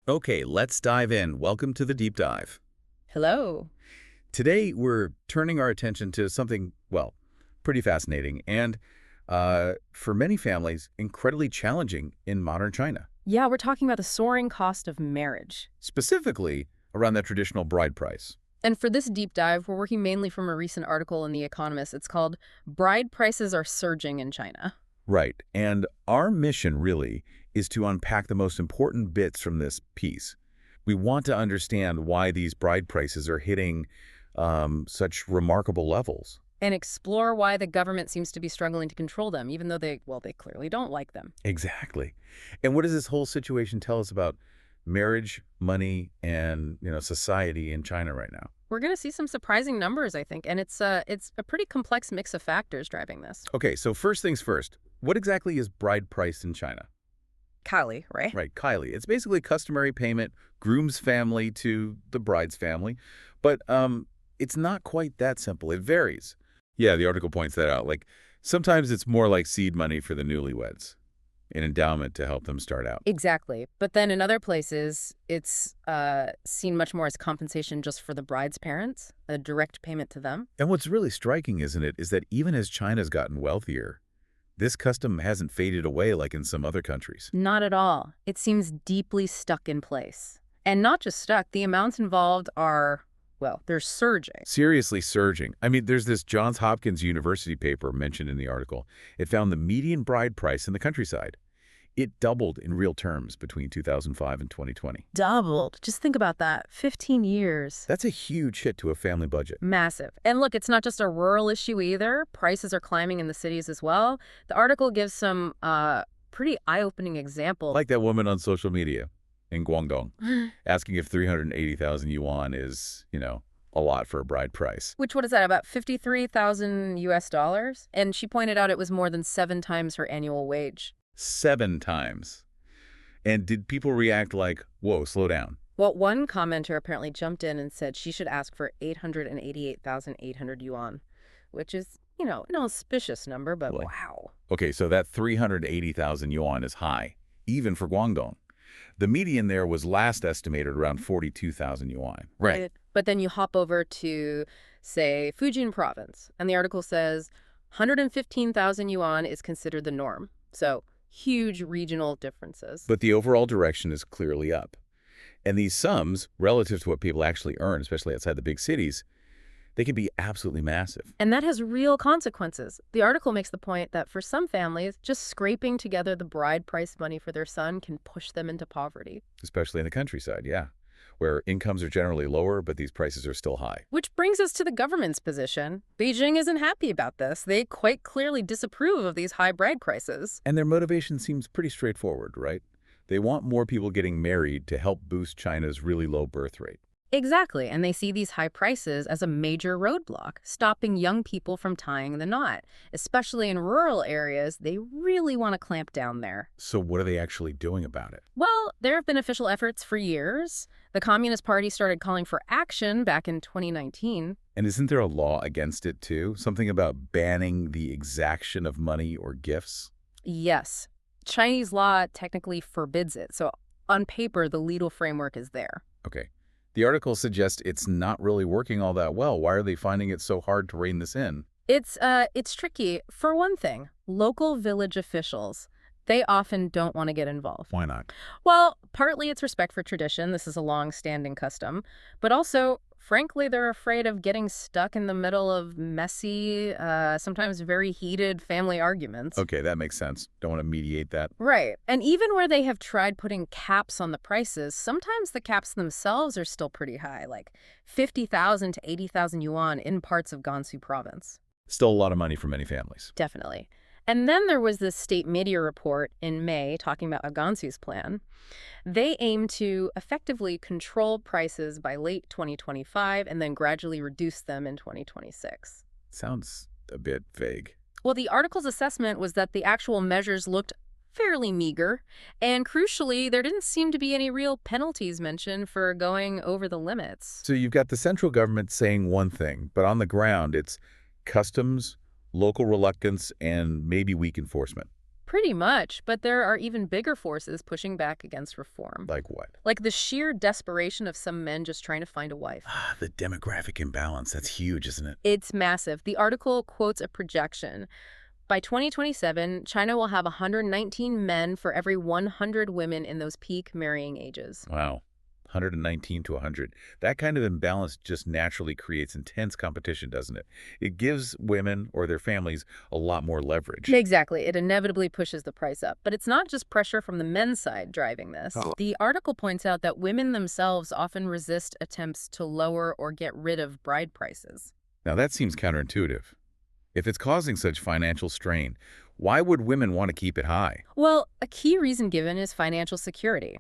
Okay, let's dive in. Welcome to the deep dive. Hello. Today, we're turning our attention to something, well, pretty fascinating and, for many families, incredibly challenging in modern China. Yeah, we're talking about the soaring cost of marriage. Specifically, around that traditional bride price. And for this deep dive, we're working mainly from a recent article in The Economist. It's called Bride Prices Are Surging in China. Right, and our mission, really, is to unpack the most important bits from this piece. We want to understand why these bride prices are hitting such remarkable levels. And explore why the government seems to be struggling to control them, even though they clearly don't like them. Exactly. And what does this whole situation tell us about marriage, money, and society in China right now? We're going to see some surprising numbers, I think, and it's a pretty complex mix of factors driving this. Okay, so first things first. What exactly is bride price in China? Kylie, right? Right, Kylie. It's basically customary payment, groom's family to the bride's family. But it's not quite that simple. It varies. Yeah, the article points that out. Like, sometimes it's more like seed money for the newlyweds, an endowment to help them start out. Exactly. But then in other places, it's seen much more as compensation just for the bride's parents, a direct payment to them. And what's really striking, isn't it, is that even as China's gotten wealthier, this custom hasn't faded away like in some other countries. Not at all. It seems deeply stuck in place. And not just stuck, the amounts involved are, well, they're surging. Seriously surging. I mean, there's this Johns Hopkins University paper mentioned in the article. It found the median bride price in the countryside. It doubled in real terms between 2005 and 2020. Doubled. Just think about that. 15 years. That's a huge hit to a family budget. Massive. And look, it's not just a rural issue either. Prices are climbing in the cities as well. The article gives some pretty eye-opening examples. Like that woman on social media in Guangdong asking if 380,000 yuan is, a lot for a bride price. Which, what is that, about 53,000 US dollars? And she pointed out it was more than 7 times her annual wage. 7 times. And did people react like, whoa, slow down? Well, one commenter apparently jumped in and said she should ask for 888,800 yuan, which is, an auspicious number, but Boy. Wow. Okay, so that 380,000 yuan is high, even for Guangdong. The median there was last estimated around 42,000 yuan. Right. But then you hop over to, say, Fujian province, and the article says 115,000 yuan is considered the norm. So huge regional differences. But the overall direction is clearly up. And these sums, relative to what people actually earn, especially outside the big cities, they can be absolutely massive. And that has real consequences. The article makes the point that for some families, just scraping together the bride price money for their son can push them into poverty. Especially in the countryside, yeah, where incomes are generally lower, but these prices are still high. Which brings us to the government's position. Beijing isn't happy about this. They quite clearly disapprove of these high bride prices. And their motivation seems pretty straightforward, right? They want more people getting married to help boost China's really low birth rate. Exactly, and they see these high prices as a major roadblock, stopping young people from tying the knot. Especially in rural areas, they really want to clamp down there. So what are they actually doing about it? Well, there have been official efforts for years. The Communist Party started calling for action back in 2019. And isn't there a law against it, too? Something about banning the exaction of money or gifts? Yes. Chinese law technically forbids it, so on paper, the legal framework is there. Okay. The article suggests it's not really working all that well. Why are they finding it so hard to rein this in? It's tricky. For one thing, local village officials, they often don't want to get involved. Why not? Well, partly it's respect for tradition. This is a long-standing custom. But also, frankly, they're afraid of getting stuck in the middle of messy, sometimes very heated family arguments. Okay, that makes sense. Don't want to mediate that. Right. And even where they have tried putting caps on the prices, sometimes the caps themselves are still pretty high, like 50,000 to 80,000 yuan in parts of Gansu province. Still a lot of money for many families. Definitely. And then there was this state media report in May talking about Gansu's plan. They aim to effectively control prices by late 2025 and then gradually reduce them in 2026. Sounds a bit vague. Well, the article's assessment was that the actual measures looked fairly meager, and crucially, there didn't seem to be any real penalties mentioned for going over the limits. So you've got the central government saying one thing, but on the ground it's customs, local reluctance, and maybe weak enforcement. Pretty much, but there are even bigger forces pushing back against reform. Like what? Like the sheer desperation of some men just trying to find a wife. Ah, the demographic imbalance. That's huge, isn't it? It's massive. The article quotes a projection. By 2027, China will have 119 men for every 100 women in those peak marrying ages. Wow. 119 to 100. That kind of imbalance just naturally creates intense competition, doesn't it? It gives women or their families a lot more leverage. Exactly. It inevitably pushes the price up. But it's not just pressure from the men's side driving this. Oh. The article points out that women themselves often resist attempts to lower or get rid of bride prices. Now, that seems counterintuitive. If it's causing such financial strain, why would women want to keep it high? Well, a key reason given is financial security.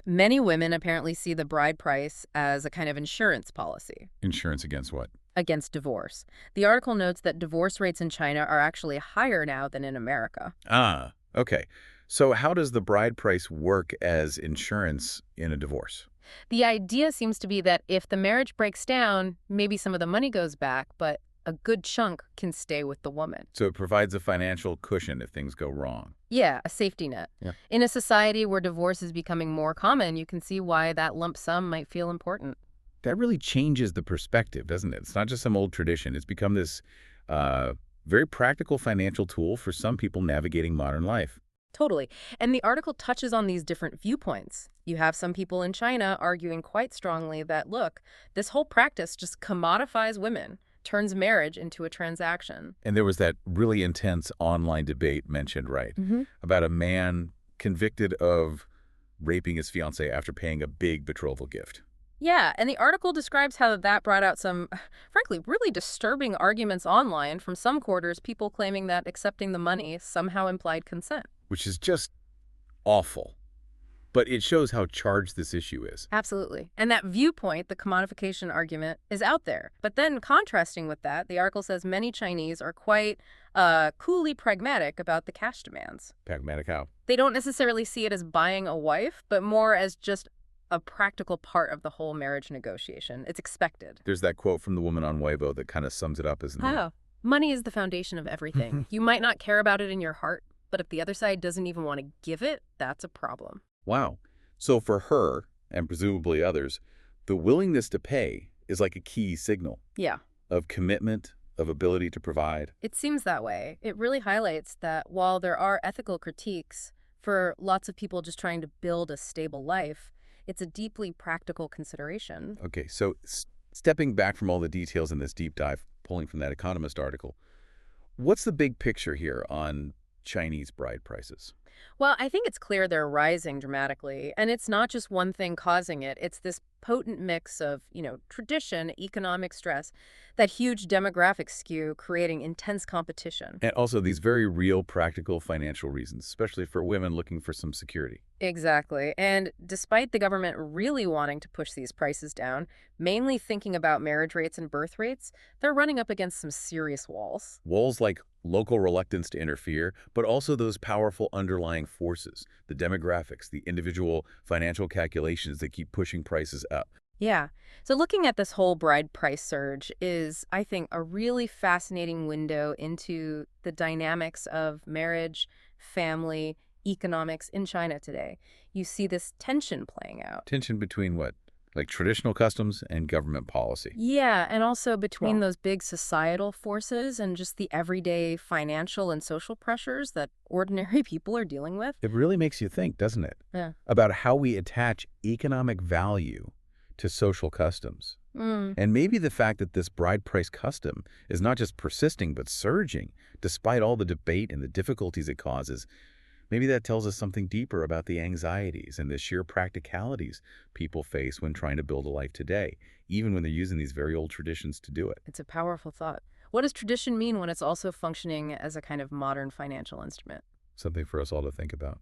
Many women apparently see the bride price as a kind of insurance policy. Insurance against what? Against divorce. The article notes that divorce rates in China are actually higher now than in America. Ah, okay. So how does the bride price work as insurance in a divorce? The idea seems to be that if the marriage breaks down, maybe some of the money goes back, but a good chunk can stay with the woman. So it provides a financial cushion if things go wrong. Yeah, a safety net. Yeah. In a society where divorce is becoming more common, you can see why that lump sum might feel important. That really changes the perspective, doesn't it? It's not just some old tradition. It's become this very practical financial tool for some people navigating modern life. Totally. And the article touches on these different viewpoints. You have some people in China arguing quite strongly that, look, this whole practice just commodifies women, turns marriage into a transaction. And there was that really intense online debate mentioned, right? About a man convicted of raping his fiancée after paying a big betrothal gift. Yeah, and the article describes how that brought out some, frankly, really disturbing arguments online from some quarters, people claiming that accepting the money somehow implied consent. Which is just awful. But it shows how charged this issue is. Absolutely. And that viewpoint, the commodification argument, is out there. But then contrasting with that, the article says many Chinese are quite coolly pragmatic about the cash demands. Pragmatic how? They don't necessarily see it as buying a wife, but more as just a practical part of the whole marriage negotiation. It's expected. There's that quote from the woman on Weibo that kind of sums it up, isn't there? Oh, money is the foundation of everything. You might not care about it in your heart, but if the other side doesn't even want to give it, that's a problem. Wow. So for her, and presumably others, the willingness to pay is like a key signal. Yeah. Of commitment, of ability to provide. It seems that way. It really highlights that while there are ethical critiques for lots of people just trying to build a stable life, it's a deeply practical consideration. Okay, so stepping back from all the details in this deep dive, pulling from that Economist article, what's the big picture here on Chinese bride prices? Well, I think it's clear they're rising dramatically, and it's not just one thing causing it. It's this potent mix of, tradition, economic stress, that huge demographic skew creating intense competition. And also these very real practical financial reasons, especially for women looking for some security. Exactly. And despite the government really wanting to push these prices down, mainly thinking about marriage rates and birth rates, they're running up against some serious walls. Walls like local reluctance to interfere, but also those powerful underlying forces, the demographics, the individual financial calculations that keep pushing prices up. Yeah. So looking at this whole bride price surge is, I think, a really fascinating window into the dynamics of marriage, family, economics in China today. You see this tension playing out. Tension between what? Like traditional customs and government policy. Yeah, and also between those big societal forces and just the everyday financial and social pressures that ordinary people are dealing with. It really makes you think, doesn't it? Yeah. About how we attach economic value to social customs. And maybe the fact that this bride price custom is not just persisting but surging, despite all the debate and the difficulties it causes. Maybe that tells us something deeper about the anxieties and the sheer practicalities people face when trying to build a life today, even when they're using these very old traditions to do it. It's a powerful thought. What does tradition mean when it's also functioning as a kind of modern financial instrument? Something for us all to think about.